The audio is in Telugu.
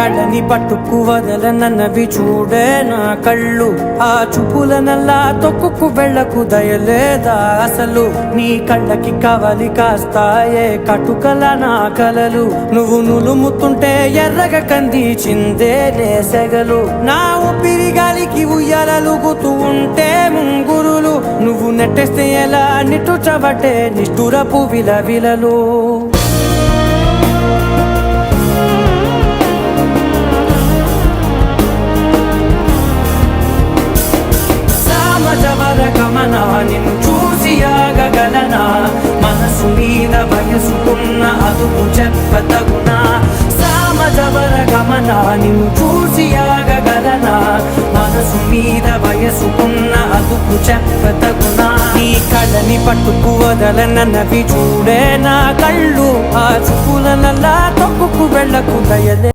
కళ్ళని పట్టుకు వదలనన్నవి చూడే నా కళ్ళు. ఆ చూపులనల్లా తొక్కుకు వెళ్ళకు దయలేదా అసలు. నీ కళ్ళకి కవలి కాస్తాయే కటుకల నా కలలు. నువ్వు నులుముతుంటే ఎర్రగ కంది చిందేలే సెగలు. నా ఊపిరి గాలికి ఉయ్యాలలుగుతూ ఉంటే ముంగురులు. నువ్వు నెట్టేస్తే ఎలా నిట్టుచబట్టే నిష్ఠురపు విలవిలలు. గమన నిన్ను చూసి ఆగగలనా. మనసు మీద వయసుకున్న అదుపు చెప్పతగునా. సామజవర గమన నిన్ను చూసి ఆగగలనా. మనసు మీద వయసుకున్న అదుపు చెప్పతగునా. నీ కళ్ళని పట్టుకు వదలనన్నవి చూడే నా కళ్ళు. ఆ చూపులనల్లా తొక్కుకు వెళ్ళకు దయలే.